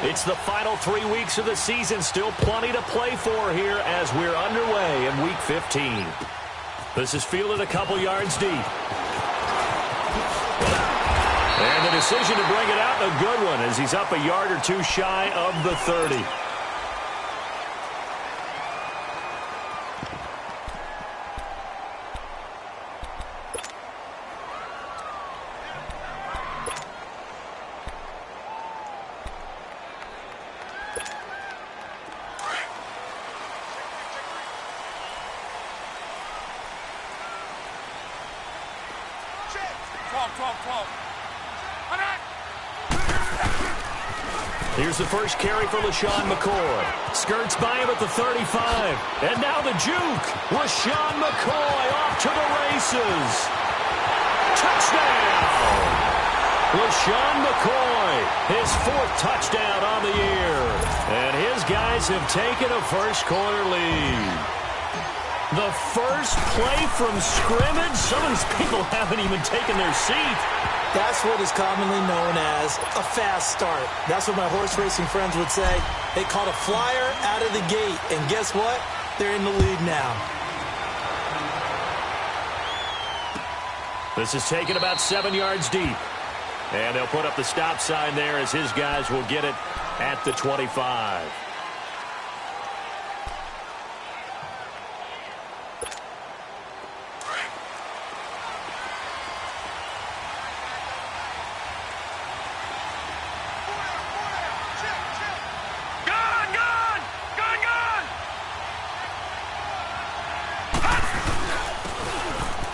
It's the final 3 weeks of the season. Still plenty to play for here as we're underway in Week 15. This is fielded a couple yards deep. And the decision to bring it out, a good one, as he's up a yard or two shy of the 30. Here's the first carry for LaShawn McCoy. Skirts by him at the 35. And now the juke. LaShawn McCoy off to the races. Touchdown! LaShawn McCoy, his 4th touchdown on the year. And his guys have taken a first-quarter lead. The first play from scrimmage. Some of these people haven't even taken their seat. That's what is commonly known as a fast start. That's what my horse racing friends would say. They caught a flyer out of the gate, and guess what? They're in the lead now. This is taken about 7 yards deep. And they'll put up the stop sign there as his guys will get it at the 25.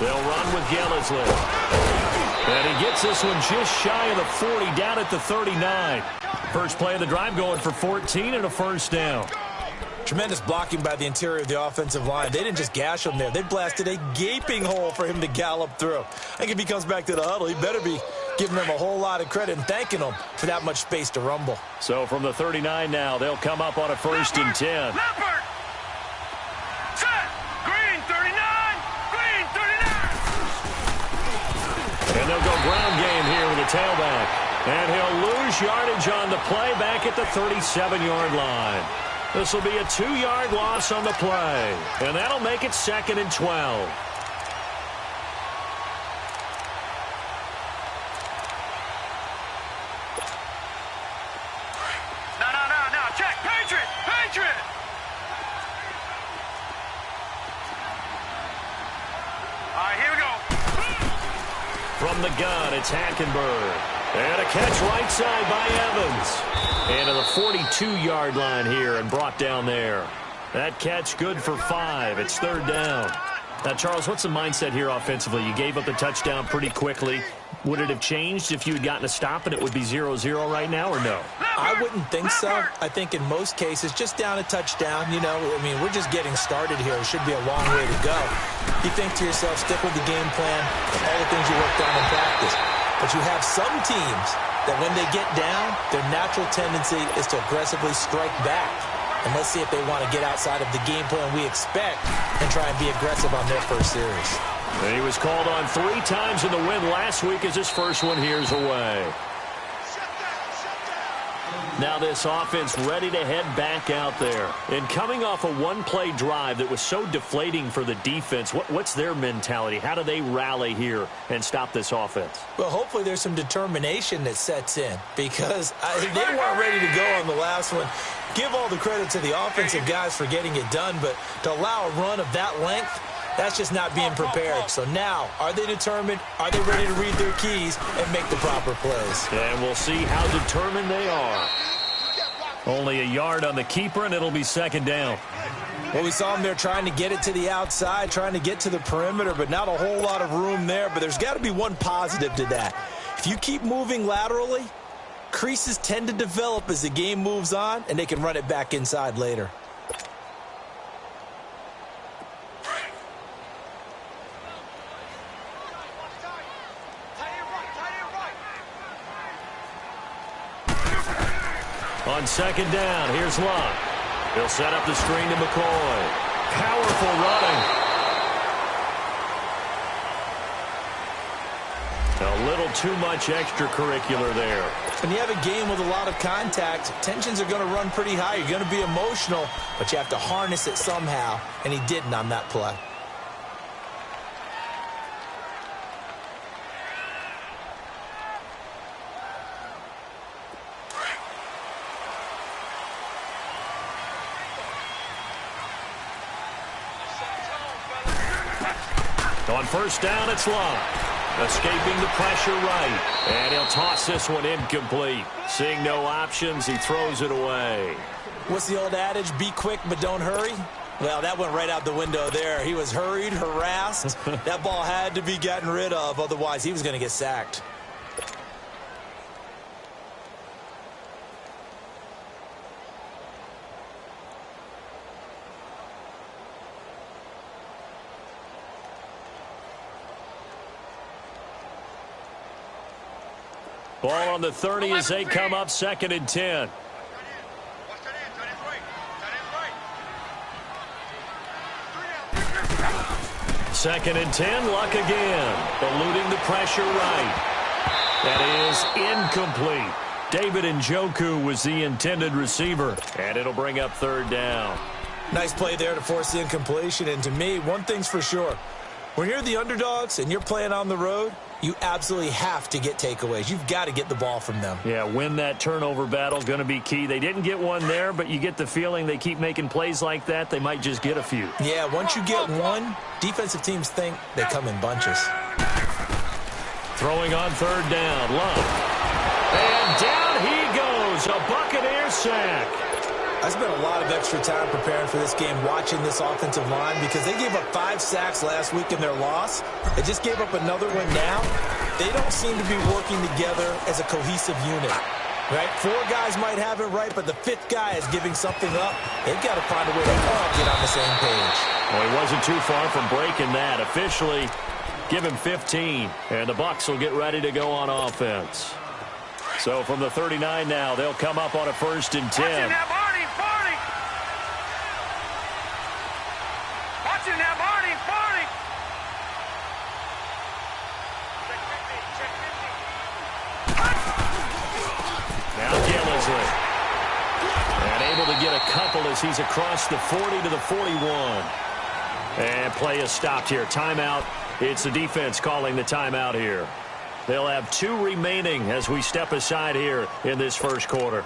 They'll run with DiEHARD. And he gets this one just shy of the 40, down at the 39. First play of the drive going for 14 and a first down. Tremendous blocking by the interior of the offensive line. They didn't just gash him there. They blasted a gaping hole for him to gallop through. I think if he comes back to the huddle, he better be giving them a whole lot of credit and thanking them for that much space to rumble. So from the 39 now, they'll come up on a 1st and 10. And they'll go ground game here with the tailback. And he'll lose yardage on the play back at the 37-yard line. This will be a 2-yard loss on the play. And that'll make it 2nd and 12. No. Check. Patriot. All right, here we go. From the gun, it's Hackenberg. And a catch right side by Evans. And to the 42-yard line here and brought down there. That catch good for 5. It's 3rd down. Now, Charles, what's the mindset here offensively? You gave up the touchdown pretty quickly. Would it have changed if you had gotten a stop and it would be 0-0 right now, or no? I wouldn't think so. I think in most cases, just down a touchdown, we're just getting started here. It should be a long way to go. You think to yourself, stick with the game plan, all the things you worked on in practice. But you have some teams that when they get down, their natural tendency is to aggressively strike back. And let's see if they want to get outside of the game plan we expect and try and be aggressive on their first series. And he was called on 3 times in the win last week as his first one here's away. Now this offense ready to head back out there. And coming off a one-play drive that was so deflating for the defense, what's their mentality? How do they rally here and stop this offense? Well, hopefully there's some determination that sets in because they weren't ready to go on the last one. Give all the credit to the offensive guys for getting it done, but to allow a run of that length, that's just not being prepared. So now, are they determined? Are they ready to read their keys and make the proper plays? And we'll see how determined they are. Only a yard on the keeper, and it'll be 2nd down. Well, we saw them there trying to get it to the outside, trying to get to the perimeter, but not a whole lot of room there. But there's got to be one positive to that. If you keep moving laterally, creases tend to develop as the game moves on, and they can run it back inside later. On 2nd down, here's Luck. He'll set up the screen to McCoy. Powerful running. Now A little too much extracurricular there. When you have a game with a lot of contact, tensions are going to run pretty high. You're going to be emotional, but you have to harness it somehow, and he didn't on that play. On first down, it's Love. Escaping the pressure right. And he'll toss this one incomplete. Seeing no options, he throws it away. What's the old adage? Be quick, but don't hurry? Well, that went right out the window there. He was hurried, harassed. That ball had to be gotten rid of. Otherwise, he was going to get sacked. Ball on the 30 as they come up 2nd and 10. Second and 10, Luck again. Eluding the pressure right. That is incomplete. David Njoku was the intended receiver. And it'll bring up 3rd down. Nice play there to force the incompletion. And to me, one thing's for sure. When you're the underdogs and you're playing on the road, you absolutely have to get takeaways. You've got to get the ball from them. Yeah, win that turnover battle, going to be key. They didn't get one there, but you get the feeling they keep making plays like that, they might just get a few. Yeah, once you get one, defensive teams think they come in bunches. Throwing on 3rd down, Love. And down he goes, a Buccaneer sack. I spent a lot of extra time preparing for this game, watching this offensive line, because they gave up 5 sacks last week in their loss. They just gave up another one now. They don't seem to be working together as a cohesive unit, right? 4 guys might have it right, but the 5th guy is giving something up. They've got to find a way to all get on the same page. Well, he wasn't too far from breaking that. Officially, give him 15, and the Bucs will get ready to go on offense. So from the 39 now, they'll come up on a 1st and 10. And able to get a couple as he's across the 40 to the 41. And play is stopped here. Timeout. It's the defense calling the timeout here. They'll have 2 remaining as we step aside here in this first quarter.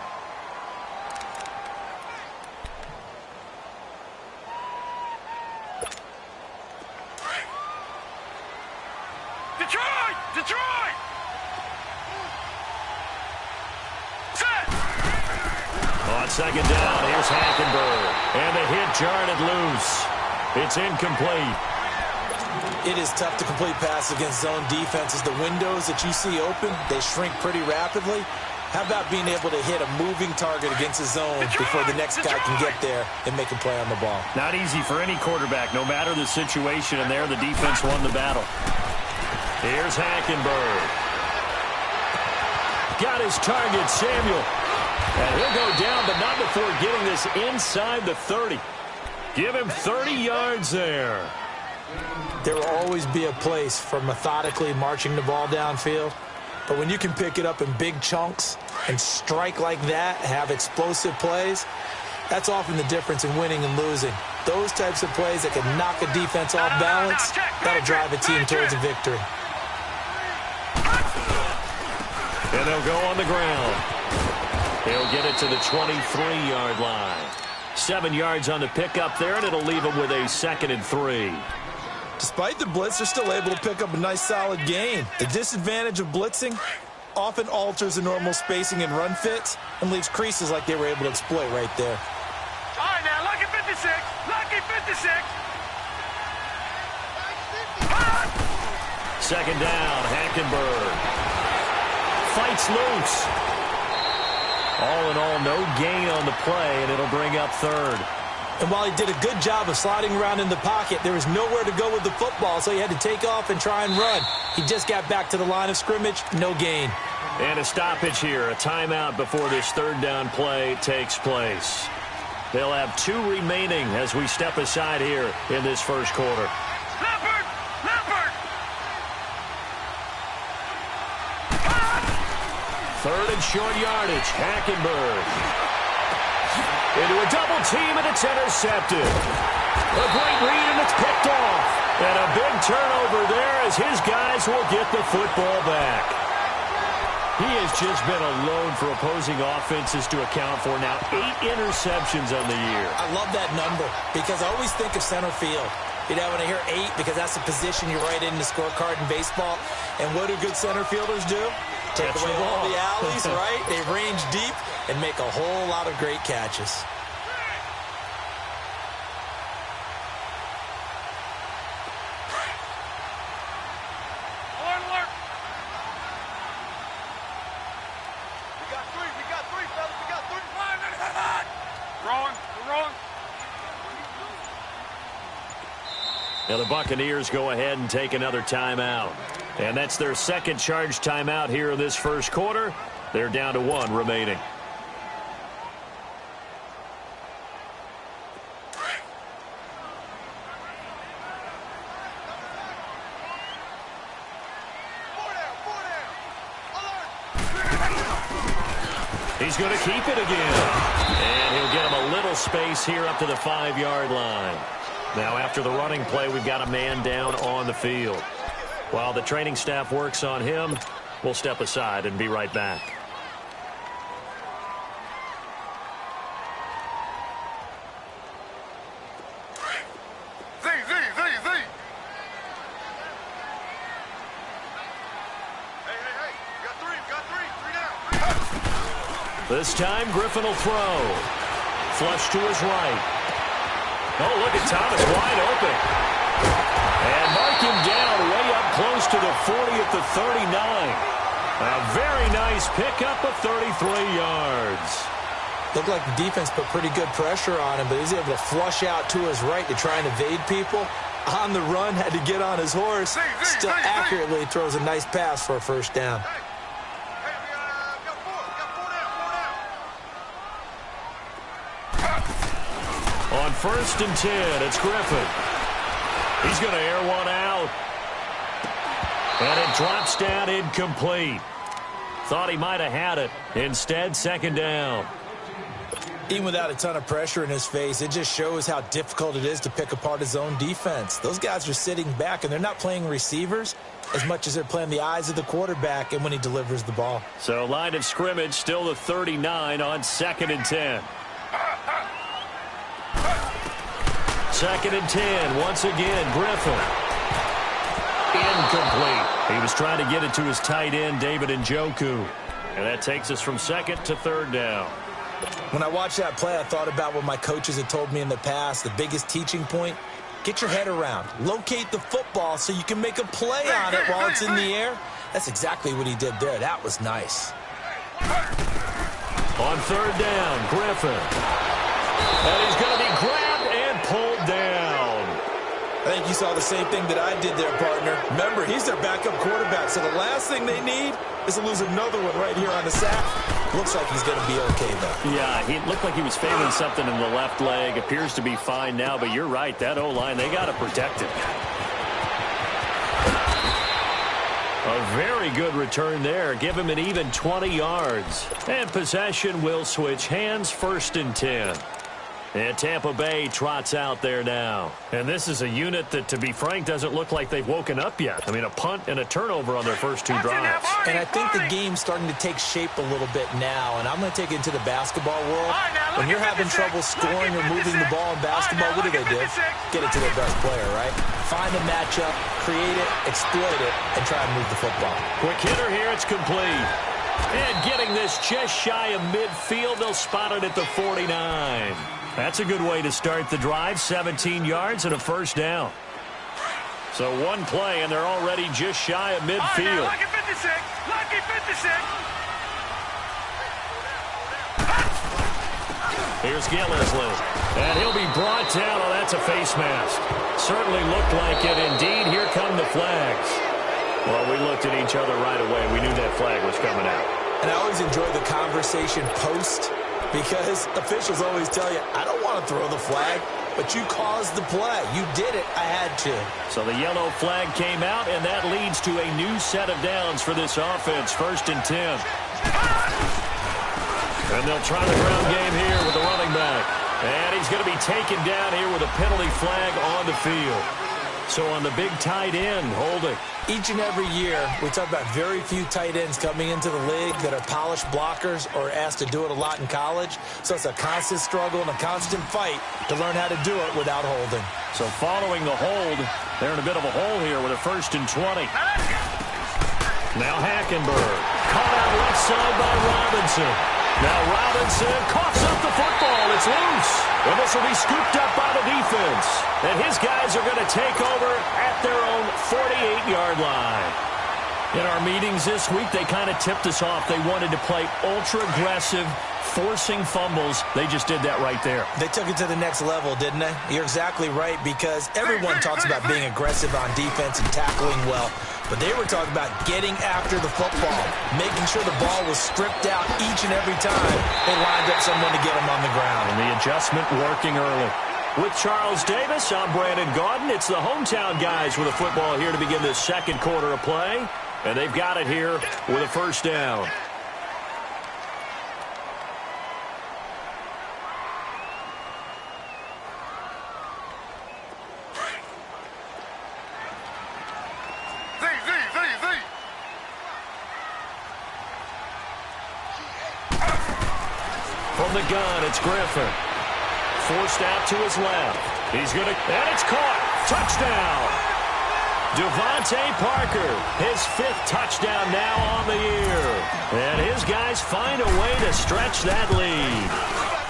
Detroit! On 2nd down, here's Hackenberg. And the hit jarred it loose. It's incomplete. It is tough to complete passes against zone defenses. The windows that you see open, they shrink pretty rapidly. How about being able to hit a moving target against a zone before the next guy can get there and make a play on the ball? Not easy for any quarterback, no matter the situation, and there the defense won the battle. Here's Hackenberg. Got his target, Samuel. And he'll go down, but not before getting this inside the 30. Give him 30 yards there. There will always be a place for methodically marching the ball downfield. But when you can pick it up in big chunks and strike like that, have explosive plays, that's often the difference in winning and losing. Those types of plays that can knock a defense off balance, that'll drive a team towards a victory. And they'll go on the ground. He'll get it to the 23-yard line. 7 yards on the pickup there, and it'll leave him with a 2nd and 3. Despite the blitz, they're still able to pick up a nice, solid gain. The disadvantage of blitzing often alters the normal spacing and run fits and leaves creases like they were able to exploit right there. All right, now, lucky 56. Lucky 56. 2nd down, Hackenberg. Fights loose. All in all, no gain on the play, and it'll bring up 3rd. And while he did a good job of sliding around in the pocket, there was nowhere to go with the football, so he had to take off and try and run. He just got back to the line of scrimmage, no gain. And a stoppage here, a timeout before this 3rd down play takes place. They'll have 2 remaining as we step aside here in this first quarter. Leopard! Leopard! 3rd and short yardage. Hackenberg into a double team, and it's intercepted. A great read, and it's picked off. And a big turnover there as his guys will get the football back. He has just been alone for opposing offenses to account for now 8 interceptions on the year. I love that number because I always think of center field. You know, when I hear 8, because that's the position you write in the scorecard in baseball. And what do good center fielders do? Take away all the alleys, right? They range deep and make a whole lot of great catches. Now the Buccaneers go ahead and take another timeout. And that's their second charge timeout here in this first quarter. They're down to 1 remaining. He's going to keep it again. And he'll get him a little space here up to the 5-yard line. Now after the running play, we've got a man down on the field. While the training staff works on him, we'll step aside and be right back. Z. Hey, got three down. This time, Griffin will throw. Flush to his right. Oh, look at Thomas wide open. And mark him down way up close to the 40 at the 39. A very nice pickup of 33 yards. Looked like the defense put pretty good pressure on him, but he's able to flush out to his right to try and evade people. On the run, had to get on his horse. Still accurately throws a nice pass for a first down. On 1st and 10, it's Griffin. He's going to air one out. And it drops down incomplete. Thought he might have had it. Instead, 2nd down. Even without a ton of pressure in his face, it just shows how difficult it is to pick apart his own defense. Those guys are sitting back, and they're not playing receivers as much as they're playing the eyes of the quarterback and when he delivers the ball. So line of scrimmage still the 39 on 2nd and 10. 2nd and 10, once again, Griffin. Incomplete. He was trying to get it to his tight end, David Njoku. And that takes us from 2nd to 3rd down. When I watched that play, I thought about what my coaches had told me in the past. The biggest teaching point, get your head around. Locate the football so you can make a play on it while it's in the air. That's exactly what he did there. That was nice. On 3rd down, Griffin. And he's going to be grabbed and pulled down. I think you saw the same thing that I did there, partner. Remember, he's their backup quarterback, so the last thing they need is to lose another one right here on the sack. Looks like he's going to be okay, though. Yeah, he looked like he was failing something in the left leg. Appears to be fine now, but you're right. That O-line, they got to protect him. A very good return there. Give him an even 20 yards. And possession will switch hands, 1st and 10. And Tampa Bay trots out there now. And this is a unit that, to be frank, doesn't look like they've woken up yet. I mean, a punt and a turnover on their first 2 drives. And I think the game's starting to take shape a little bit now. And I'm going to take it into the basketball world. When you're having trouble scoring or moving the ball in basketball, what do? Get it to their best player, right? Find a matchup, create it, exploit it, and try and move the football. Quick hitter here, it's complete. And getting this just shy of midfield, they'll spot it at the 49. That's a good way to start the drive. 17 yards and a 1st down. So one play, and they're already just shy of midfield. Lucky 56. Lucky 56. Here's Gillisley. And he'll be brought down. Oh, that's a face mask. Certainly looked like it. Indeed, here come the flags. Well, we looked at each other right away. We knew that flag was coming out. And I always enjoy the conversation post, because officials always tell you, I don't want to throw the flag, but you caused the play. You did it. I had to. So the yellow flag came out, and that leads to a new set of downs for this offense. 1st and 10. And they'll try the ground game here with the running back. And he's going to be taken down here with a penalty flag on the field. So on the big tight end, holding. Each and every year, we talk about very few tight ends coming into the league that are polished blockers or asked to do it a lot in college. So it's a constant struggle and a constant fight to learn how to do it without holding. So following the hold, they're in a bit of a hole here with a 1st and 20. Now Hackenberg, caught out left side by Robinson. Now Robinson coughs up the football. It's loose. And this will be scooped up by the defense. And his guys are going to take over at their own 48-yard line. In our meetings this week, they kind of tipped us off. They wanted to play ultra-aggressive, forcing fumbles. They just did that right there. They took it to the next level, didn't they? You're exactly right, because everyone talks about being aggressive on defense and tackling well. But they were talking about getting after the football, making sure the ball was stripped out each and every time they lined up someone to get them on the ground. And the adjustment working early. With Charles Davis, I'm Brandon Gaudin. It's the hometown guys with a football here to begin this second quarter of play. And they've got it here with a 1st down. From the gun, it's Griffin. Forced out to his left. He's going to, and it's caught. Touchdown. Devontae Parker, his 5th touchdown now on the year. And his guys find a way to stretch that lead.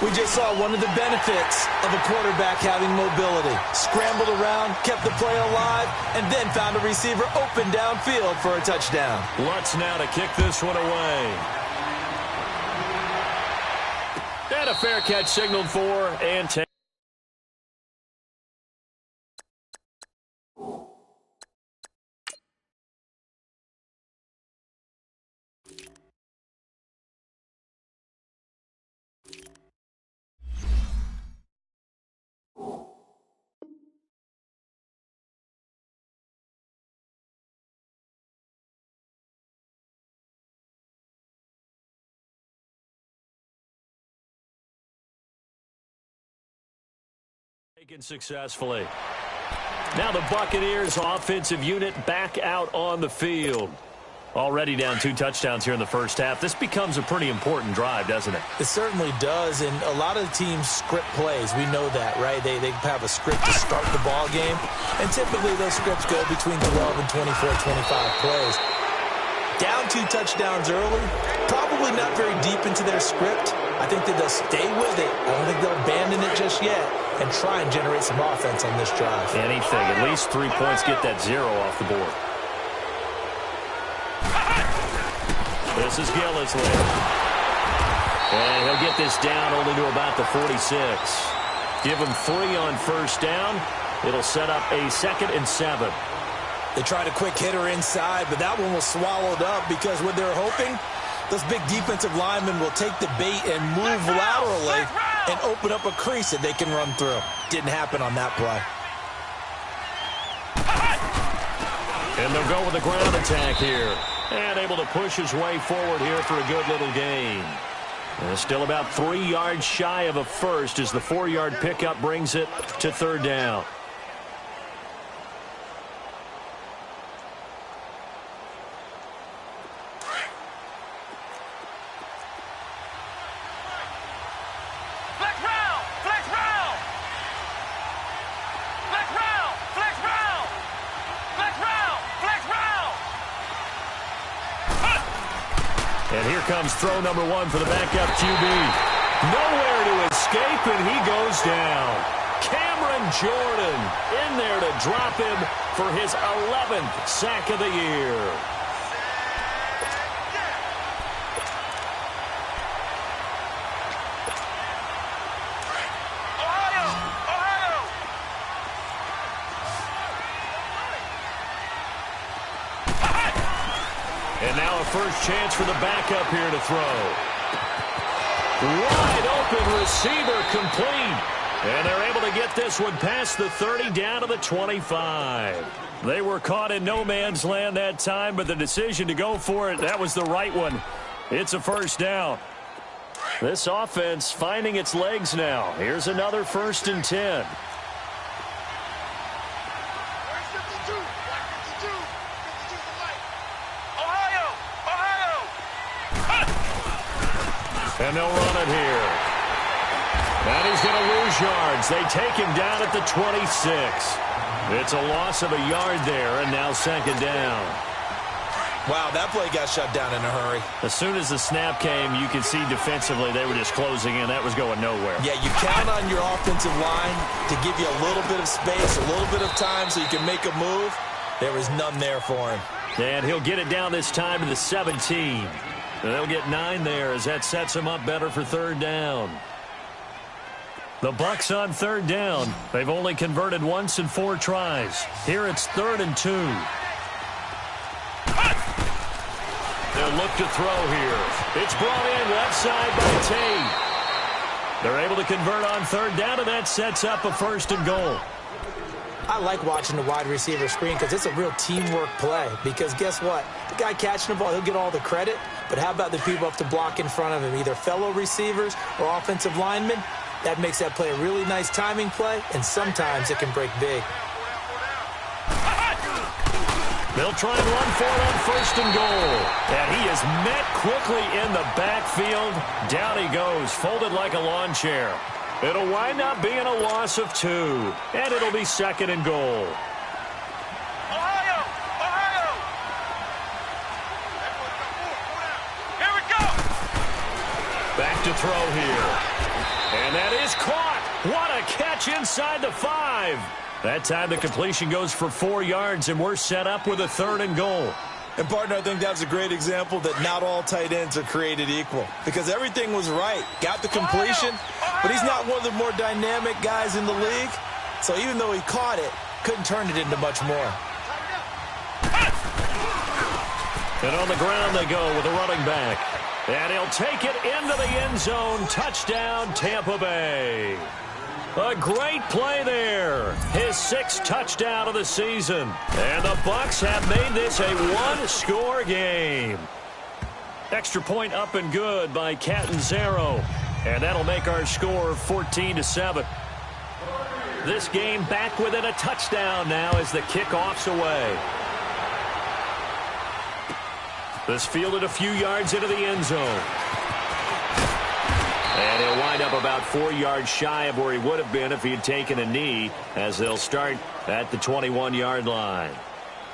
We just saw one of the benefits of a quarterback having mobility. Scrambled around, kept the play alive, and then found a receiver open downfield for a touchdown. Lutz now to kick this one away. And a fair catch signaled for and 10. Taken successfully. Now the Buccaneers offensive unit back out on the field. Already down 2 touchdowns here in the first half. This becomes a pretty important drive, doesn't it? It certainly does, and a lot of the teams script plays. We know that, right? They have a script to start the ball game, and typically those scripts go between 12 and 24, 25 plays. Down 2 touchdowns early, probably not very deep into their script. I think that they'll stay with it. I don't think they'll abandon it just yet and try and generate some offense on this drive. Anything. At least 3 points, get that 0 off the board. This is Gillisley. And he'll get this down only to about the 46. Give him 3 on 1st down. It'll set up a 2nd and 7. They tried a quick hitter inside, but that one was swallowed up because what they're hoping, those big defensive linemen will take the bait and move laterally and open up a crease that they can run through. Didn't happen on that play. And they'll go with the ground attack here. And able to push his way forward here for a good little gain. And still about 3 yards shy of a first as the 4-yard pickup brings it to 3rd down. And here comes throw number 1 for the backup QB. Nowhere to escape, and he goes down. Cameron Jordan in there to drop him for his 11th sack of the year. And now a first chance for the backup here to throw. Wide open receiver complete. And they're able to get this one past the 30 down to the 25. They were caught in no man's land that time, but the decision to go for it, that was the right one. It's a first down. This offense finding its legs now. Here's another 1st and 10. And they'll run it here. And he's going to lose yards. They take him down at the 26. It's a loss of a yard there, and now 2nd down. Wow, that play got shut down in a hurry. As soon as the snap came, you could see defensively they were just closing in. That was going nowhere. Yeah, you count on your offensive line to give you a little bit of space, a little bit of time so you can make a move. There was none there for him. And he'll get it down this time to the 17. They'll get 9 there as that sets him up better for 3rd down. The Bucs on 3rd down. They've only converted once in 4 tries. Here it's 3rd and 2. They'll look to throw here. It's brought in left side by Tate. They're able to convert on 3rd down, and that sets up a 1st and goal. I like watching the wide receiver screen because it's a real teamwork play. Because guess what? The guy catching the ball, he'll get all the credit. But how about the people up to block in front of him, either fellow receivers or offensive linemen? That makes that play a really nice timing play, and sometimes it can break big. They'll try and run for it on 1st and goal. And he is met quickly in the backfield. Down he goes, folded like a lawn chair. It'll wind up being a loss of 2. And it'll be 2nd and goal. Ohio! Ohio! Here we go! Back to throw here. And that is caught. What a catch inside the 5. That time the completion goes for 4 yards, and we're set up with a 3rd and goal. And, partner, I think that was a great example that not all tight ends are created equal. Because everything was right. Got the completion, but he's not one of the more dynamic guys in the league. So even though he caught it, couldn't turn it into much more. And on the ground they go with a running back. And he'll take it into the end zone. Touchdown, Tampa Bay. A great play there. His 6th touchdown of the season. And the Bucs have made this a 1-score game. Extra point up and good by Catanzaro. And that'll make our score 14-7. This game back within a touchdown now as the kickoff's away. This fielded a few yards into the end zone. And he'll wind up about 4 yards shy of where he would have been if he had taken a knee, as they'll start at the 21-yard line.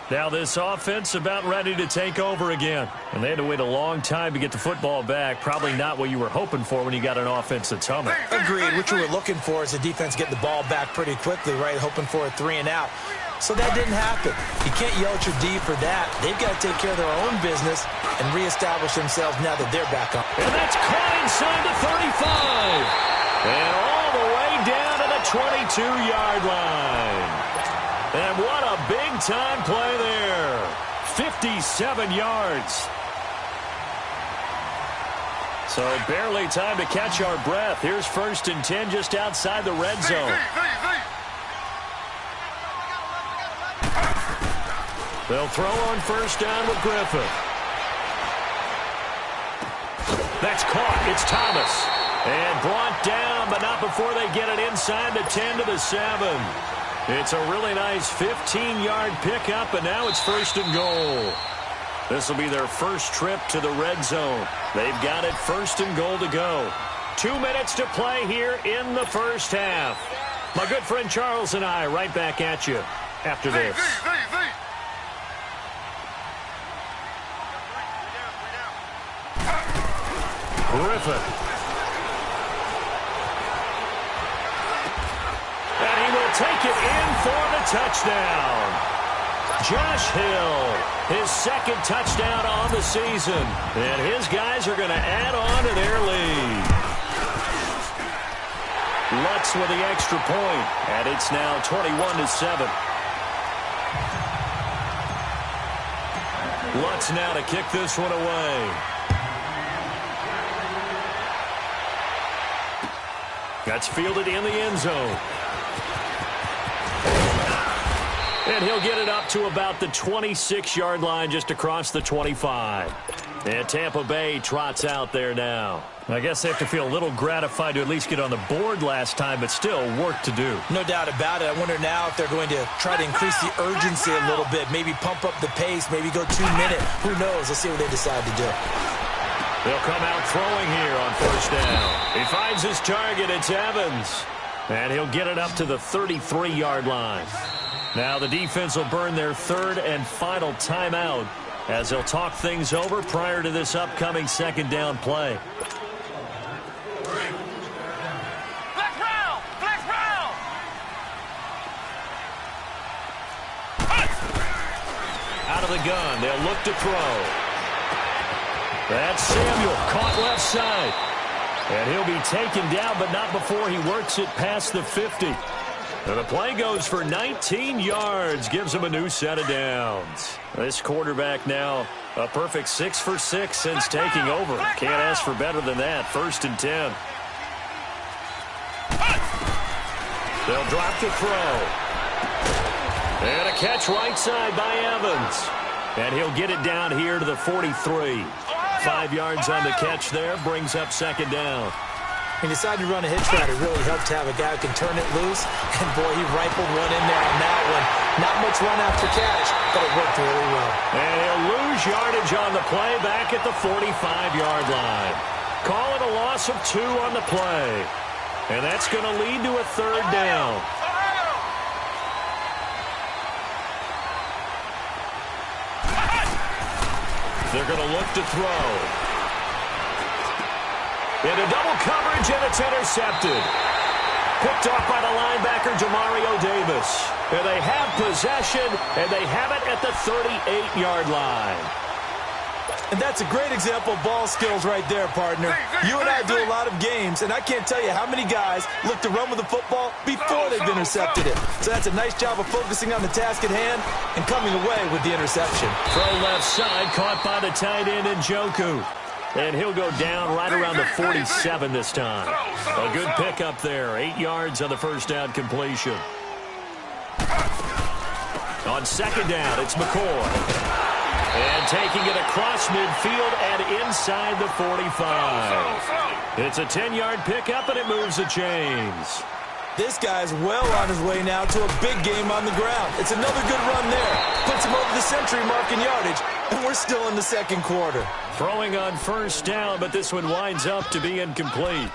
Now this offense about ready to take over again. And they had to wait a long time to get the football back. Probably not what you were hoping for when you got an offense that's humming. Agreed. What you were looking for is the defense getting the ball back pretty quickly, right? Hoping for a 3 and out. So that didn't happen. You can't yell at your D for that. They've got to take care of their own business and reestablish themselves now that they're back on. And that's caught inside the 35. And all the way down to the 22-yard line. And what a big-time play there. 57 yards. So barely time to catch our breath. Here's 1st and 10 just outside the red zone. They'll throw on 1st down with Griffith. That's caught. It's Thomas. And brought down, but not before they get it inside the 10 to the 7. It's a really nice 15-yard pickup, and now it's 1st and goal. This will be their first trip to the red zone. They've got it 1st and goal to go. 2 minutes to play here in the first half. My good friend Charles and I right back at you after this. Griffith. And he will take it in for the touchdown. Josh Hill, his 2nd touchdown on the season. And his guys are going to add on to their lead. Lutz with the extra point, and it's now 21-7. Lutz now to kick this one away. That's fielded in the end zone. And he'll get it up to about the 26-yard line just across the 25. And Tampa Bay trots out there now. I guess they have to feel a little gratified to at least get on the board last time, but still work to do. No doubt about it. I wonder now if they're going to try to increase the urgency a little bit, maybe pump up the pace, maybe go 2 minutes. Who knows? Let's see what they decide to do. They'll come out throwing here on first down. He finds his target. It's Evans. And he'll get it up to the 33-yard line. Now the defense will burn their third and final timeout as they'll talk things over prior to this upcoming second down play. Out of the gun, they'll look to throw. That's Samuel, caught left side. And he'll be taken down, but not before he works it past the 50. And the play goes for 19 yards, gives him a new set of downs. This quarterback now a perfect 6 for 6 since taking over. Can't ask for better than that. 1st and 10. They'll drop to throw. And a catch right side by Evans. And he'll get it down here to the 43. 5 yards on the catch there, brings up second down. He decided to run a hitch route. It really helped to have a guy who can turn it loose. And, boy, he rifled one in there on that one. Not much run after catch, but it worked really well. And he'll lose yardage on the play back at the 45-yard line. Call it a loss of 2 on the play. And that's going to lead to a third down. They're going to look to throw. Into double coverage, and it's intercepted. Picked off by the linebacker, Jamario Davis. And they have possession, and they have it at the 38-yard line. And that's a great example of ball skills right there, partner. You and I do a lot of games, and I can't tell you how many guys look to run with the football before they've intercepted it. So that's a nice job of focusing on the task at hand and coming away with the interception. Throw left side, caught by the tight end Njoku. And he'll go down right around the 47 this time. A good pickup there. 8 yards on the first down completion. On second down, it's McCoy. And taking it across midfield and inside the 45. It's a 10-yard pickup, and it moves the chains. This guy's well on his way now to a big game on the ground. It's another good run there. Puts him over the century mark in yardage, and we're still in the second quarter. Throwing on first down, but this one winds up to be incomplete.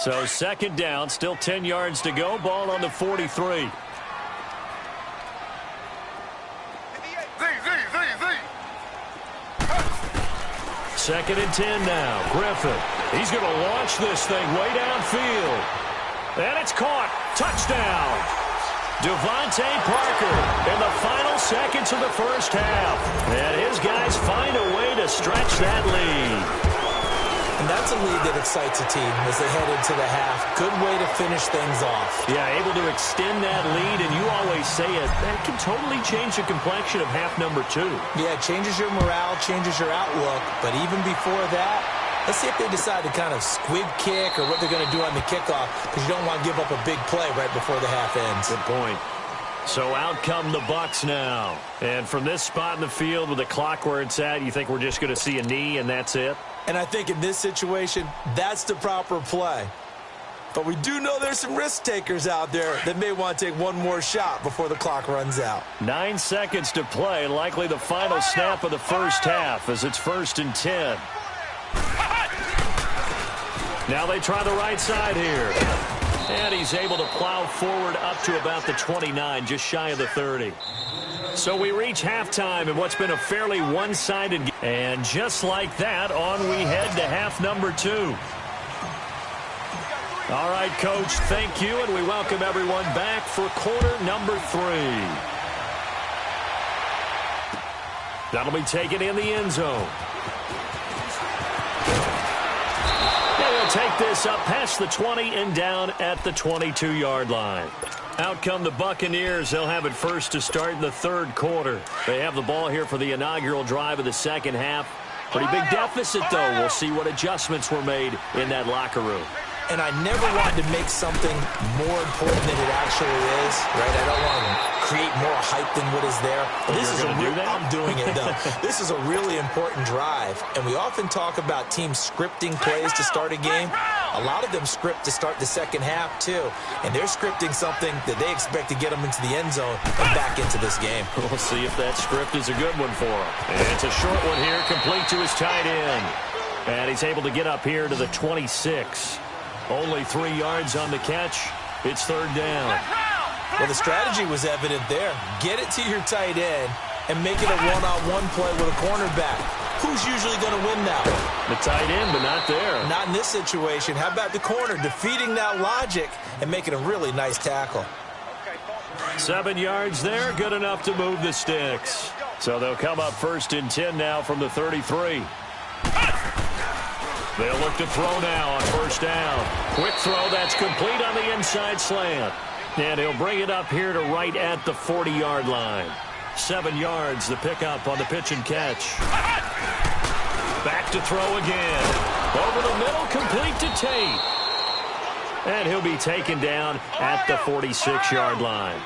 So second down, still 10 yards to go. Ball on the 43. Second and 10 now. Griffin. He's going to launch this thing way downfield. And it's caught. Touchdown. Devontae Parker in the final seconds of the first half. And his guys find a way to stretch that lead. And that's a lead that excites a team as they head into the half. Good way to finish things off. Yeah, able to extend that lead, and you always say it, that can totally change the complexion of half number 2. Yeah, it changes your morale, changes your outlook, but even before that, let's see if they decide to kind of squib kick or what they're going to do on the kickoff, because you don't want to give up a big play right before the half ends. Good point. So out come the Bucs now. And from this spot in the field with the clock where it's at, you think we're just going to see a knee and that's it? And I think in this situation, that's the proper play. But we do know there's some risk takers out there that may want to take one more shot before the clock runs out. 9 seconds to play, likely the final snap of the first half as it's 1st and 10. Now they try the right side here. And he's able to plow forward up to about the 29, just shy of the 30. So we reach halftime in what's been a fairly one-sided game. And just like that, on we head to half number 2. All right, Coach, thank you, and we welcome everyone back for quarter number 3. That'll be taken in the end zone. They will take this up past the 20 and down at the 22-yard line. Out come the Buccaneers. They'll have it first to start in the third quarter. They have the ball here for the inaugural drive of the second half. Pretty big deficit, though. We'll see what adjustments were made in that locker room. and I never want to make something more important than it actually is, right? I don't want to create more hype than what is there. Well, this is I'm doing it, though. This is a really important drive, and we often talk about teams scripting plays to start a game. A lot of them script to start the second half, too, and they're scripting something that they expect to get them into the end zone and back into this game. We'll see if that script is a good one for him. And it's a short one here, complete to his tight end. And he's able to get up here to the 26. Only 3 yards on the catch. It's third down. Well, the strategy was evident there. Get it to your tight end and make it a one-on-one play with a cornerback. Who's usually going to win that one? The tight end, but not there. Not in this situation. How about the corner defeating that logic and making a really nice tackle? 7 yards there, good enough to move the sticks. So they'll come up first and 10 now from the 33. They'll look to throw now on first down. Quick throw, that's complete on the inside slant. And he'll bring it up here to right at the 40-yard line. 7 yards, the pickup on the pitch and catch. Back to throw again. Over the middle, complete to Tate. And he'll be taken down at the 46-yard line.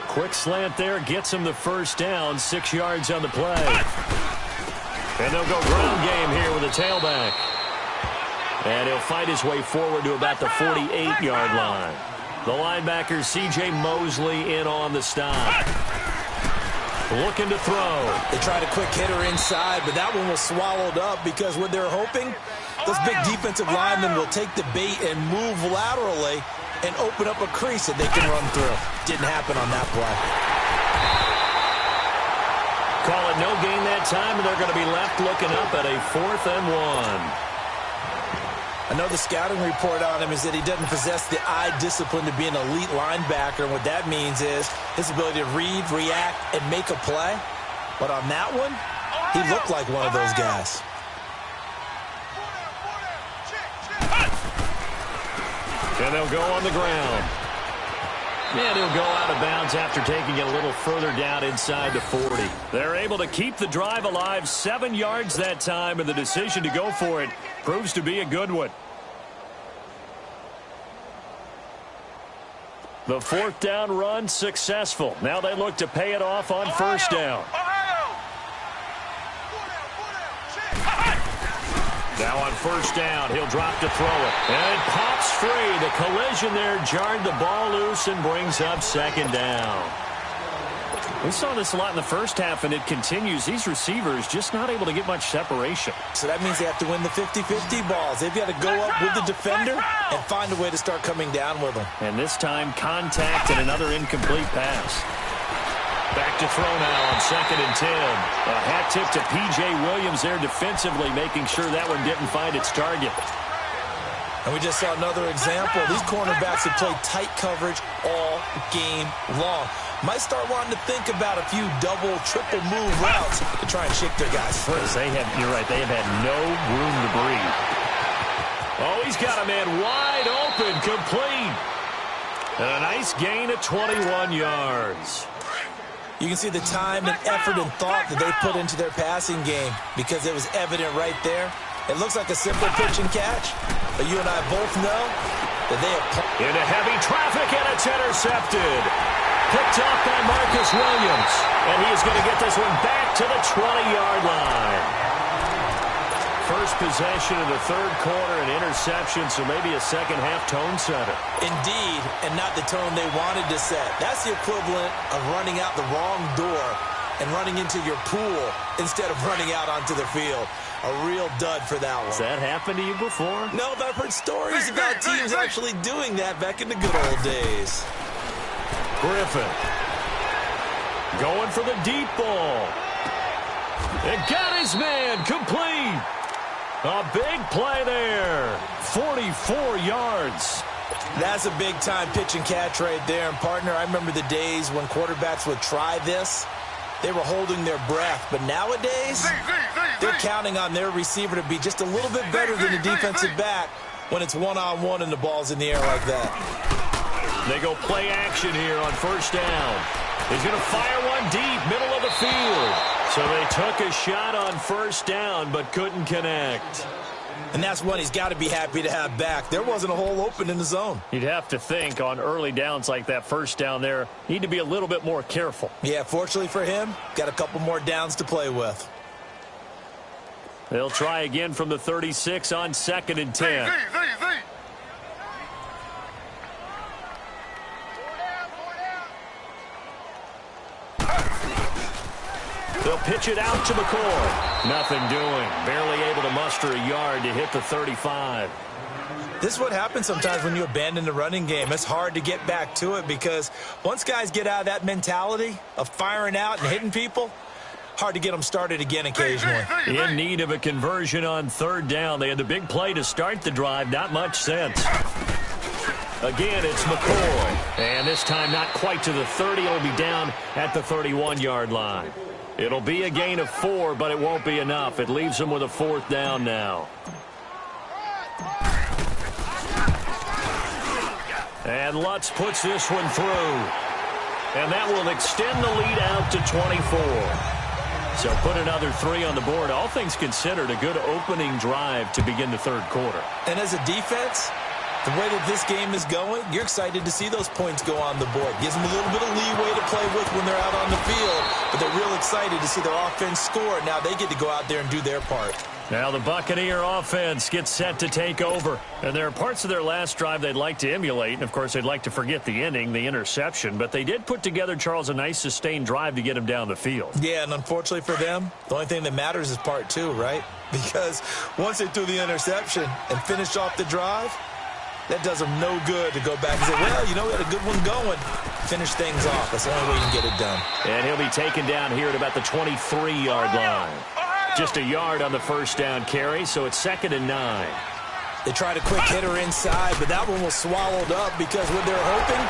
Quick slant there, gets him the first down, 6 yards on the play. And they'll go ground game here with a tailback. And he'll fight his way forward to about the 48-yard line. The linebacker, C.J. Mosley, in on the stop. Looking to throw. They tried a quick hitter inside, but that one was swallowed up because what they're hoping, those big defensive linemen will take the bait and move laterally and open up a crease that they can run through. Didn't happen on that play. Call it no gain that time, and they're going to be left looking up at a 4th and 1. I know the scouting report on him is that he doesn't possess the eye discipline to be an elite linebacker, and what that means is his ability to read, react, and make a play. But on that one, he looked like one of those guys. And they'll go on the ground. And he'll go out of bounds after taking it a little further down inside the 40. They're able to keep the drive alive, 7 yards that time, and the decision to go for it proves to be a good one. The 4th down run successful. Now they look to pay it off on first down. Now on first down, he'll drop to throw it. And it pops free. The collision there jarred the ball loose and brings up second down. We saw this a lot in the first half, and it continues. These receivers just not able to get much separation. So that means they have to win the 50-50 balls. They've got to go up with the defender and find a way to start coming down with them. And this time, contact and another incomplete pass. Back to throw now on 2nd and 10. A hat tip to P.J. Williams there defensively, making sure that one didn't find its target. And we just saw another example. These cornerbacks have played tight coverage all game long. Might start wanting to think about a few double, triple move routes to try and shake their guys free. You're right, they have had no room to breathe. Oh, he's got a man wide open, complete. And a nice gain of 21 yards. You can see the time and effort and thought that they put into their passing game because it was evident right there. It looks like a simple pitch and catch, but you and I both know that they have... Into heavy traffic, and it's intercepted. Picked off by Marcus Williams. And he is going to get this one back to the 20-yard line. First possession of the third quarter, an interception, so maybe a second-half tone setter. Indeed, and not the tone they wanted to set. That's the equivalent of running out the wrong door and running into your pool instead of running out onto the field. A real dud for that one. Has that happened to you before? No, but I've heard stories about teams actually doing that back in the good old days. Griffin going for the deep ball. And got his man complete. A big play there. 44 yards. That's a big-time pitch and catch right there. And, partner, I remember the days when quarterbacks would try this. They were holding their breath. But nowadays, they're counting on their receiver to be just a little bit better than the defensive back when it's one-on-one and the ball's in the air like that. They go play action here on first down. He's going to fire one deep, middle of the field. So they took a shot on first down but couldn't connect. And that's one he's got to be happy to have back. There wasn't a hole open in the zone. You'd have to think on early downs like that first down there, need to be a little bit more careful. Yeah, fortunately for him, got a couple more downs to play with. They'll try again from the 36 on 2nd and 10. They'll pitch it out to McCoy. Nothing doing. Barely able to muster a yard to hit the 35. This is what happens sometimes when you abandon the running game. It's hard to get back to it because once guys get out of that mentality of firing out and hitting people, hard to get them started again occasionally. In need of a conversion on 3rd down. They had the big play to start the drive. Not much sense. Again, it's McCoy. And this time not quite to the 30. It'll be down at the 31-yard line. It'll be a gain of 4, but it won't be enough. It leaves them with a 4th down now. And Lutz puts this one through. And that will extend the lead out to 24. So put another 3 on the board. All things considered, a good opening drive to begin the 3rd quarter. And as a defense, the way that this game is going, you're excited to see those points go on the board. Gives them a little bit of leeway to play with when they're out on the field, but they're real excited to see their offense score. Now they get to go out there and do their part. Now the Buccaneer offense gets set to take over. And there are parts of their last drive they'd like to emulate. And, of course, they'd like to forget the inning, the interception. But they did put together, Charles, a nice sustained drive to get him down the field. Yeah, and unfortunately for them, the only thing that matters is part 2, right? Because once they threw the interception and finished off the drive, that does them no good to go back and say, well, you know, we had a good one going. Finish things off. That's the only way you can get it done. And he'll be taken down here at about the 23-yard line. Just a yard on the 1st down carry, so it's 2nd and 9. They tried a quick hitter inside, but that one was swallowed up because what they're hoping,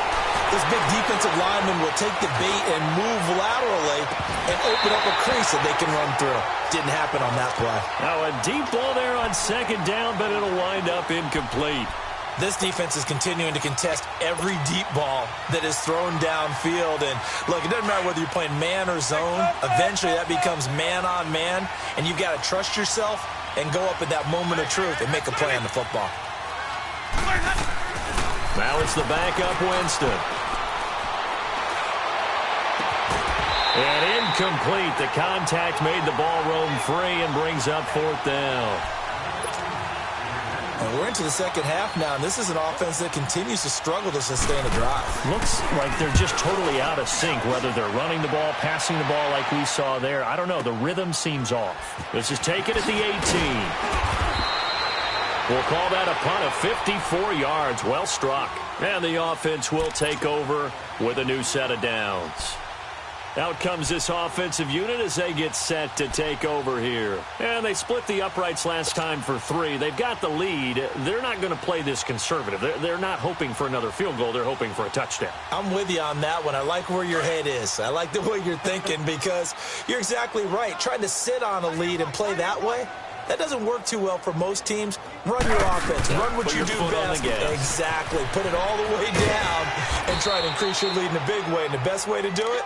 this big defensive lineman will take the bait and move laterally and open up a crease that they can run through. Didn't happen on that play. Now a deep ball there on 2nd down, but it'll wind up incomplete. This defense is continuing to contest every deep ball that is thrown downfield. And, look, it doesn't matter whether you're playing man or zone. Eventually, that becomes man-on-man, and you've got to trust yourself and go up at that moment of truth and make a play on the football. Now it's the backup Winston. And incomplete. The contact made the ball roam free and brings up 4th down. And we're into the 2nd half now, and this is an offense that continues to struggle to sustain a drive. Looks like they're just totally out of sync, whether they're running the ball, passing the ball like we saw there. I don't know. The rhythm seems off. This is taken at the 18. We'll call that a punt of 54 yards. Well struck. And the offense will take over with a new set of downs. Out comes this offensive unit as they get set to take over here. And they split the uprights last time for 3. They've got the lead. They're not going to play this conservative. They're not hoping for another field goal. They're hoping for a touchdown. I'm with you on that one. I like where your head is. I like the way you're thinking because you're exactly right. Trying to sit on a lead and play that way, that doesn't work too well for most teams. Run your offense. Run what you do best. Exactly. Put it all the way down and try to increase your lead in a big way. And the best way to do it,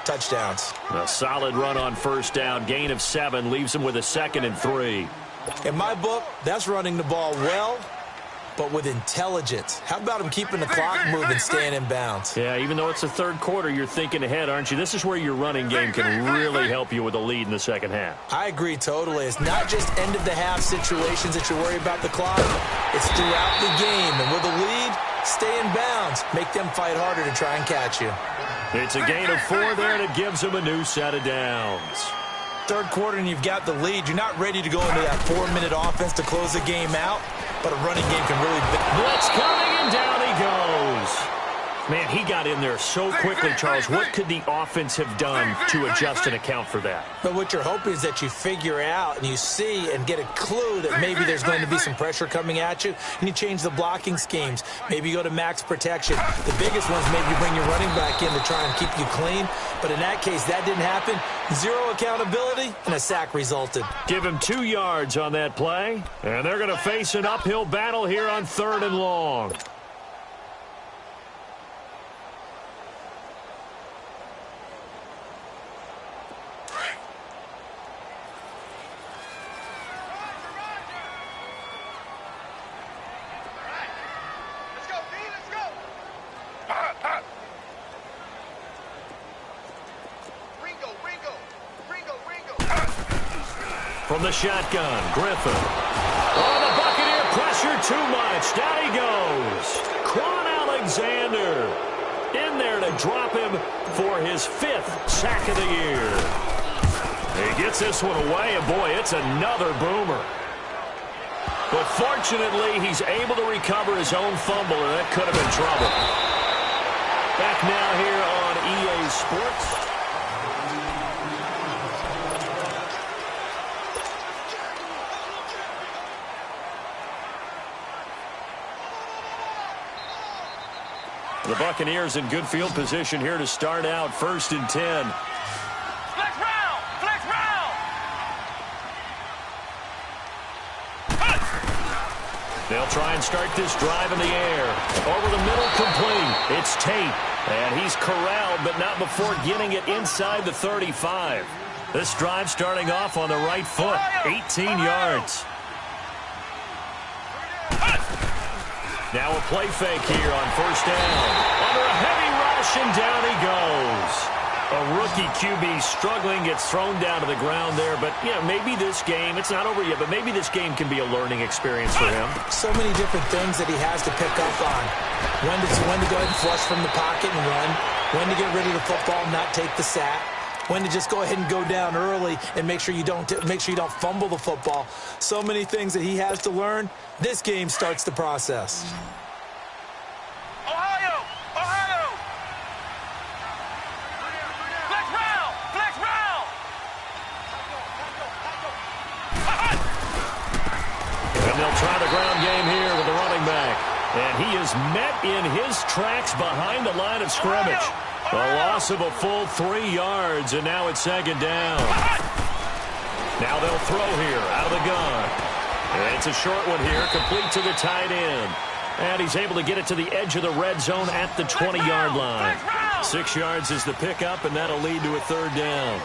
touchdowns. A solid run on 1st down. Gain of 7 leaves them with a 2nd and 3. In my book, that's running the ball well, but with intelligence. How about him keeping the clock moving, staying in bounds? Yeah, even though it's the 3rd quarter, you're thinking ahead, aren't you? This is where your running game can really help you with a lead in the 2nd half. I agree totally. It's not just end-of-the-half situations that you worry about the clock. It's throughout the game. And with a lead, stay in bounds. Make them fight harder to try and catch you. It's a gain of 4 there, and it gives them a new set of downs. 3rd quarter, and you've got the lead. You're not ready to go into that 4-minute offense to close the game out, but a running game can really... Blitz coming, and down he goes. Man, he got in there so quickly, Charles. What could the offense have done to adjust and account for that? But what you're hoping is that you figure out and you see and get a clue that maybe there's going to be some pressure coming at you, and you change the blocking schemes. Maybe you go to max protection. The biggest one's maybe you bring your running back in to try and keep you clean. But in that case, that didn't happen. 0 accountability, and a sack resulted. Give him 2 yards on that play, and they're going to face an uphill battle here on 3rd and long. From the shotgun, Griffin. Oh, the Buccaneer pressure too much. Down he goes. Quan Alexander in there to drop him for his 5th sack of the year. He gets this one away, and boy, it's another boomer. But fortunately, he's able to recover his own fumble, and that could have been trouble. Back now here on EA Sports. The Buccaneers in good field position here to start out 1st and 10. Flex round! Flex round! They'll try and start this drive in the air. Over the middle, complete. It's Tate. And he's corralled, but not before getting it inside the 35. This drive starting off on the right foot. 18 yards. Now a play fake here on 1st down. Under a heavy rush, and down he goes. A rookie QB struggling, gets thrown down to the ground there. But, you know, maybe this game, it's not over yet, but maybe this game can be a learning experience for him. So many different things that he has to pick up on. When to go ahead and flush from the pocket and run. When to get rid of the football and not take the sack. When to just go ahead and go down early and make sure you don't fumble the football. So many things that he has to learn. This game starts the process. Ohio! Ohio! Flex round! Flex round! And they'll try the ground game here with the running back. And he is met in his tracks behind the line of scrimmage. A loss of a full 3 yards, and now it's 2nd down. Now they'll throw here out of the gun. And it's a short one here, complete to the tight end. And he's able to get it to the edge of the red zone at the 20-yard line. 6 yards is the pickup, and that'll lead to a 3rd down.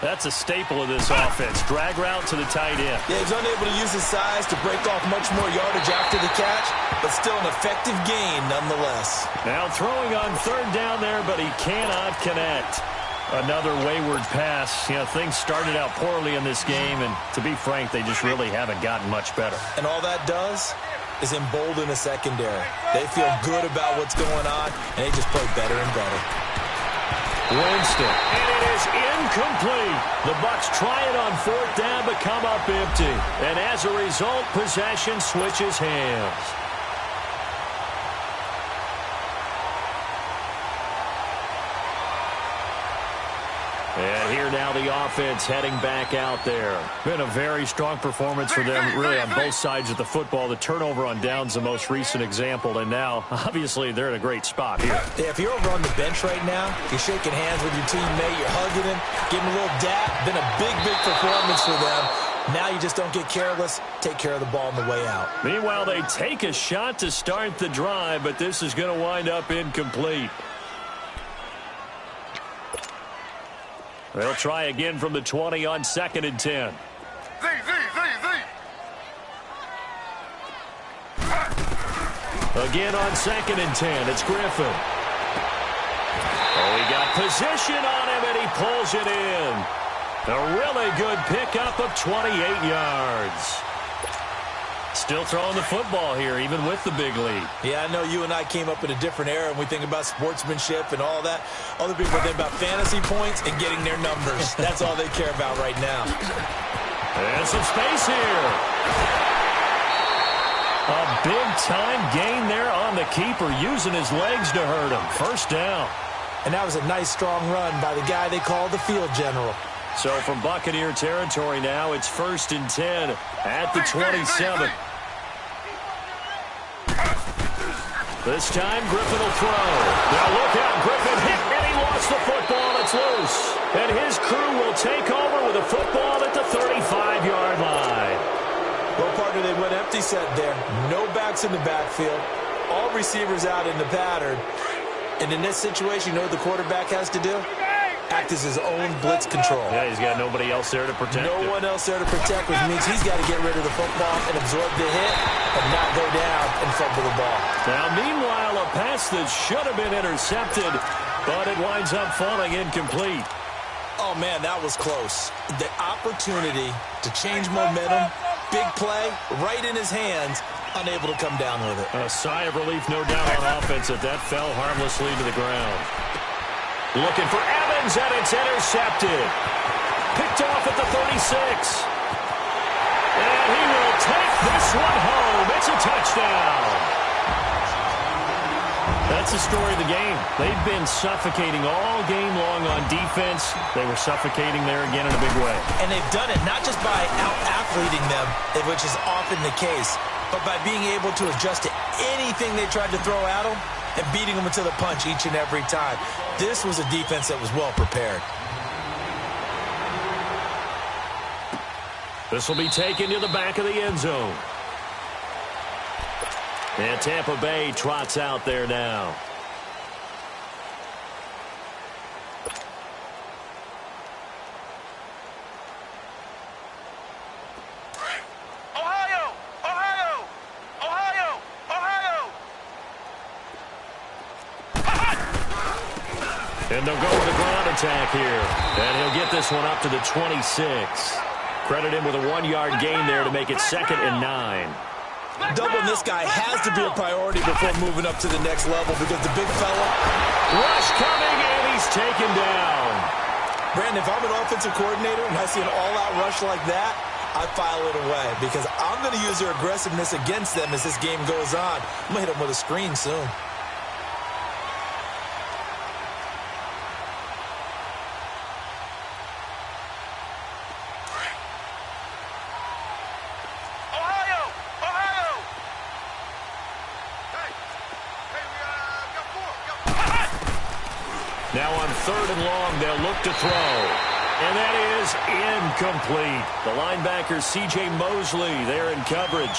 That's a staple of this offense. Drag route to the tight end. Yeah, he's unable to use his size to break off much more yardage after the catch, but still an effective gain nonetheless. Now throwing on 3rd down there, but he cannot connect. Another wayward pass. You know, things started out poorly in this game, and to be frank, they just really haven't gotten much better. And all that does is embolden the secondary. They feel good about what's going on, and they just play better and better. Winston, and it is incomplete. The Bucs try it on 4th down, but come up empty. And as a result, possession switches hands. And here now the offense heading back out there. Been a very strong performance for them, really on both sides of the football. The turnover on downs the most recent example, and now, obviously, they're in a great spot here. Yeah, if you're over on the bench right now, you're shaking hands with your teammate, you're hugging him, giving him a little dap. Been a big, big performance for them. Now you just don't get careless. Take care of the ball on the way out. Meanwhile, they take a shot to start the drive, but this is going to wind up incomplete. They'll try again from the 20 on 2nd and 10. Z. Again on 2nd and 10, it's Griffin. Oh, he got position on him, and he pulls it in. A really good pickup of 28 yards. Still throwing the football here, even with the big lead. Yeah, I know you and I came up in a different era, and we think about sportsmanship and all that. Other people think about fantasy points and getting their numbers. That's all they care about right now. And some space here. A big-time gain there on the keeper, using his legs to hurt him. 1st down. And that was a nice, strong run by the guy they call the field general. So from Buccaneer territory now, it's 1st and 10 at the 27. This time, Griffin will throw. Now look out, Griffin hit, and he lost the football. It's loose. And his crew will take over with a football at the 35-yard line. Well, partner, they went empty set there. No backs in the backfield. All receivers out in the pattern. And in this situation, you know what the quarterback has to do? Act as his own blitz control. Yeah, he's got nobody else there to protect him. No one else there to protect, which means he's got to get rid of the football and absorb the hit and not go down and fumble the ball. Now, meanwhile, a pass that should have been intercepted, but it winds up falling incomplete. Oh, man, that was close. The opportunity to change momentum, big play, right in his hands, unable to come down with it. A sigh of relief, no doubt, on offense that fell harmlessly to the ground. Looking for Evans, and it's intercepted. Picked off at the 36. And he will take this one home. It's a touchdown. That's the story of the game. They've been suffocating all game long on defense. They were suffocating there again in a big way. And they've done it not just by out-athleting them, which is often the case, but by being able to adjust to anything they tried to throw at them and beating them to the punch each and every time. This was a defense that was well prepared. This will be taken to the back of the end zone. And Tampa Bay trots out there now. Ohio! Ohio! Ohio! Ohio! And they'll go with a ground attack here. And he'll get this one up to the 26. Credit him with a 1-yard gain there to make it 2nd and 9. Doubling this guy has to be a priority before moving up to the next level because the big fella. Rush coming, and he's taken down. Brandon, if I'm an offensive coordinator and I see an all-out rush like that, I file it away because I'm going to use their aggressiveness against them as this game goes on. I'm going to hit them with a screen soon. Now on 3rd and long, they'll look to throw. And that is incomplete. The linebacker, C.J. Mosley, there in coverage.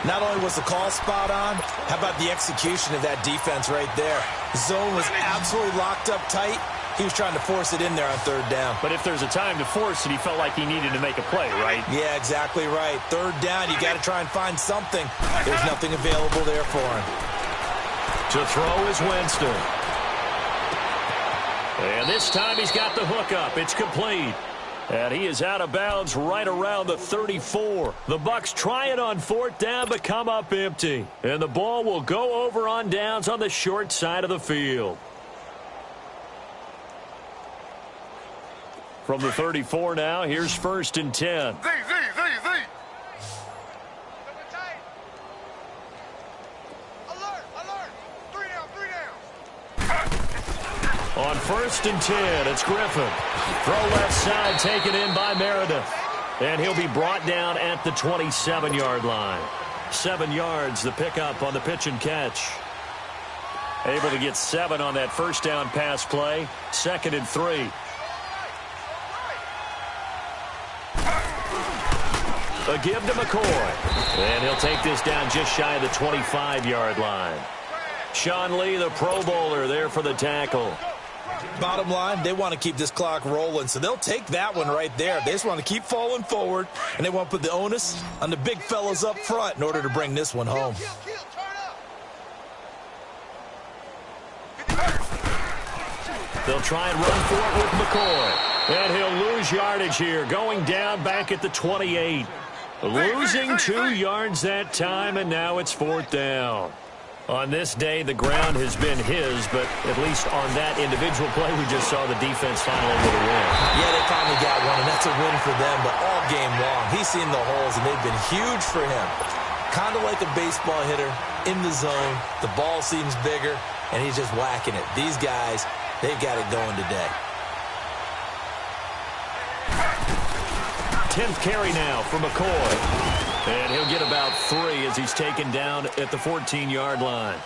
Not only was the call spot on, how about the execution of that defense right there? Zone was absolutely locked up tight. He was trying to force it in there on 3rd down. But if there's a time to force it, he felt like he needed to make a play, right? Yeah, exactly right. 3rd down, you got to try and find something. There's nothing available there for him. To throw is Winston. And this time he's got the hook up. It's complete. And he is out of bounds right around the 34. The Bucs try it on 4th down, but come up empty. And the ball will go over on downs on the short side of the field. From the 34 now, here's 1st and 10. Z. Alert. 3 down. On 1st and 10, it's Griffin. Throw left side, taken in by Meredith. And he'll be brought down at the 27-yard line. 7 yards, the pickup on the pitch and catch. Able to get 7 on that 1st down pass play. 2nd and 3. A give to McCoy. And he'll take this down just shy of the 25-yard line. Sean Lee, the Pro Bowler, there for the tackle. Bottom line, they want to keep this clock rolling, so they'll take that one right there. They just want to keep falling forward, and they want to put the onus on the big fellas up front in order to bring this one home. They'll try and run for it with McCoy. And he'll lose yardage here, going down back at the 28. Losing 2 yards that time, and now it's 4th down. On this day, the ground has been his, but at least on that individual play, we just saw the defense finally with a win. Yeah, they finally got one, and that's a win for them, but all game long, he's seen the holes, and they've been huge for him. Kind of like a baseball hitter in the zone. The ball seems bigger, and he's just whacking it. These guys, they've got it going today. 10th carry now for McCoy. And he'll get about 3 as he's taken down at the 14-yard line.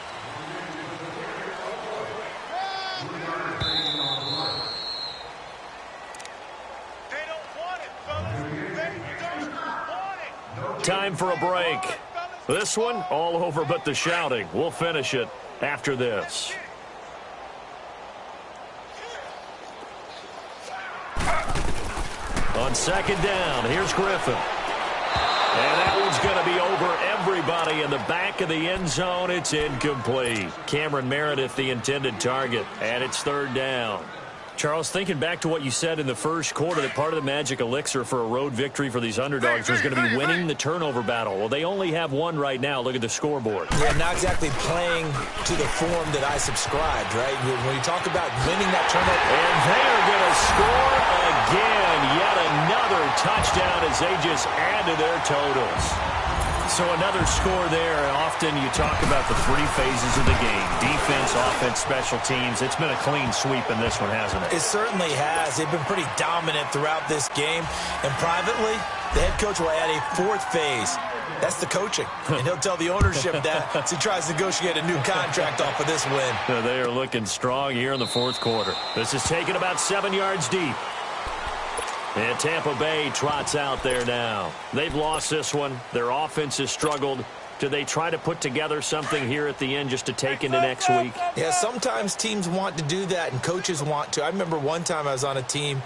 They don't want it, fellas. They don't want it. Time for a break. This one, all over but the shouting. We'll finish it after this. On 2nd down, here's Griffin. And that one's going to be over everybody in the back of the end zone. It's incomplete. Cameron Meredith, the intended target, and it's 3rd down. Charles, thinking back to what you said in the first quarter, that part of the magic elixir for a road victory for these underdogs was going to be winning the turnover battle. Well, they only have one right now. Look at the scoreboard. Yeah, not exactly playing to the form that I subscribed, right? When you talk about winning that turnover. And they are going to score again. Yet another touchdown as they just add to their totals. So another score there. Often you talk about the three phases of the game: defense, offense, special teams. It's been a clean sweep in this one, hasn't it? It certainly has. They've been pretty dominant throughout this game. And privately, the head coach will add a fourth phase. That's the coaching. And he'll tell the ownership that as he tries to negotiate a new contract off of this win. They are looking strong here in the fourth quarter. This is taken about 7 yards deep. And Tampa Bay trots out there now. They've lost this one. Their offense has struggled. Do they try to put together something here at the end just to take into next week? Yeah, sometimes teams want to do that and coaches want to. I remember one time I was on a team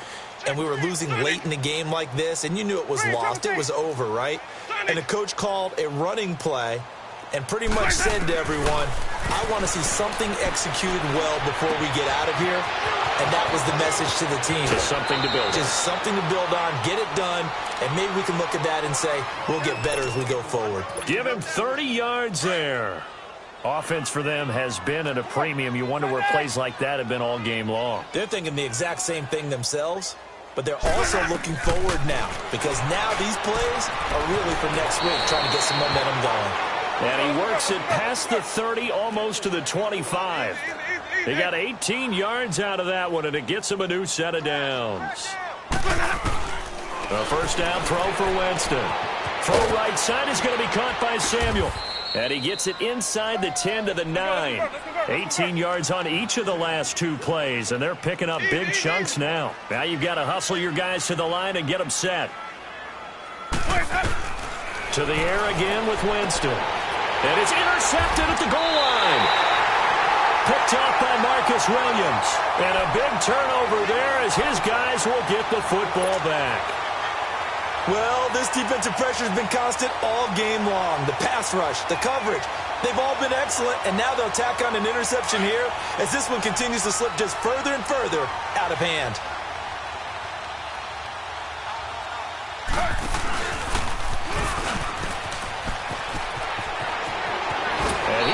and we were losing late in the game like this, and you knew it was lost. It was over, right? And the coach called a running play and pretty much said to everyone, I want to see something executed well before we get out of here. And that was the message to the team. Just something to build on. Just something to build on, get it done, and maybe we can look at that and say, we'll get better as we go forward. Give him 30 yards there. Offense for them has been at a premium. You wonder where plays like that have been all game long. They're thinking the exact same thing themselves, but they're also looking forward now, because now these plays are really for next week, trying to get some momentum going. And he works it past the 30, almost to the 25. They got 18 yards out of that one, and it gets him a new set of downs. A first down throw for Winston. Throw right side is going to be caught by Samuel. And he gets it inside the 10 to the 9. 18 yards on each of the last two plays, and they're picking up big chunks now. Now you've got to hustle your guys to the line and get them set. To the air again with Winston. And it's intercepted at the goal line. Picked off by Marcus Williams. And a big turnover there as his guys will get the football back. Well, this defensive pressure has been constant all game long. The pass rush, the coverage, they've all been excellent, and now they'll tack on an interception here as this one continues to slip just further and further out of hand.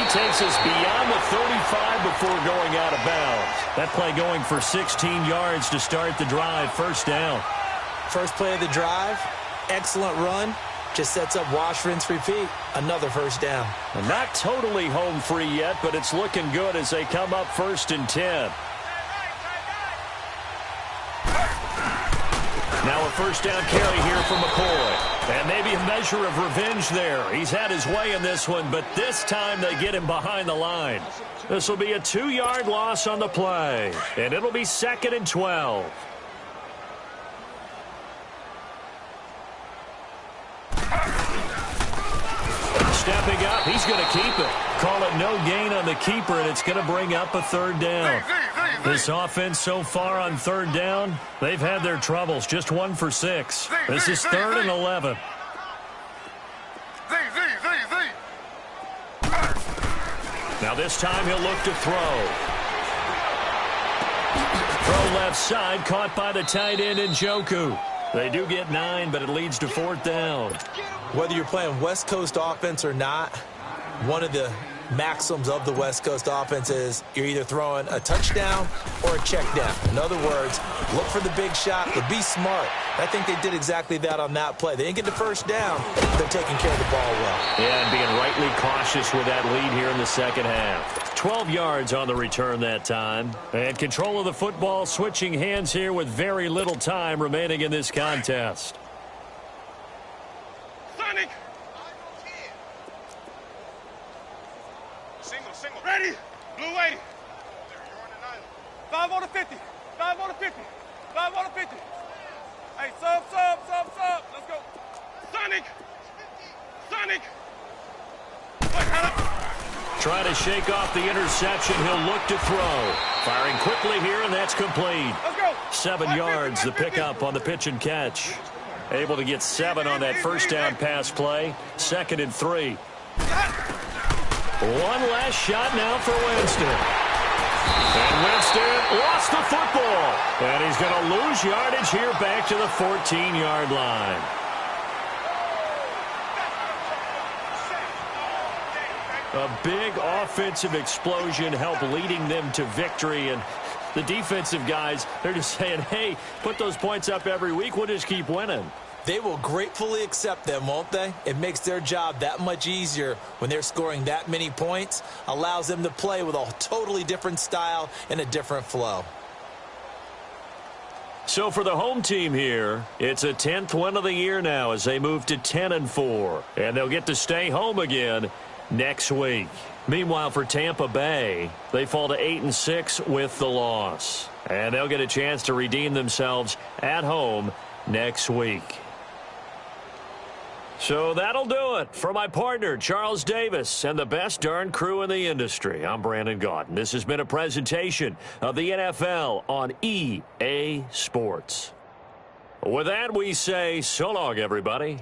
Takes us beyond the 35 before going out of bounds. That play going for 16 yards to start the drive. First down. First play of the drive. Excellent run. Just sets up wash, rinse, repeat. Another first down. And not totally home free yet, but it's looking good as they come up 1st and 10. Now a first down carry here for McCoy. And maybe a measure of revenge there. He's had his way in this one, but this time they get him behind the line. This will be a 2-yard loss on the play. And it'll be 2nd and 12. Stepping up, he's going to keep it. Call it no gain on the keeper, and it's going to bring up a 3rd down. This offense so far on 3rd down, they've had their troubles. Just 1 for 6. This is 3rd and 11. Now this time he'll look to throw. Throw left side, caught by the tight end Njoku. They do get 9, but it leads to 4th down. Whether you're playing West Coast offense or not, one of the maxims of the West Coast offense is you're either throwing a touchdown or a check down. In other words, look for the big shot, but be smart. I think they did exactly that on that play. They didn't get the first down. They're taking care of the ball well. Yeah, and being rightly cautious with that lead here in the second half. 12 yards on the return that time. And control of the football switching hands here with very little time remaining in this contest. Sonic! Single. Ready? Blue 80. 5 on the 50. 5 on the 50. 5 on the 50. Hey, sub. Let's go. Sonic! Trying to shake off the interception. He'll look to throw. Firing quickly here, and that's complete. Let's go. 7 yards, the pickup on the pitch and catch. Able to get 7 on that first down pass play. 2nd and 3. One last shot now for Winston. And Winston lost the football. And he's going to lose yardage here back to the 14-yard line. A big offensive explosion helped leading them to victory. And the defensive guys, they're just saying, hey, put those points up every week. We'll just keep winning. They will gratefully accept them, won't they? It makes their job that much easier when they're scoring that many points. Allows them to play with a totally different style and a different flow. So for the home team here, it's a 10th win of the year now as they move to 10-4. And they'll get to stay home again next week. Meanwhile, for Tampa Bay, they fall to 8-6 with the loss. And they'll get a chance to redeem themselves at home next week. So that'll do it for my partner, Charles Davis, and the best darn crew in the industry. I'm Brandon Gaudin. This has been a presentation of the NFL on EA Sports. With that, we say so long, everybody.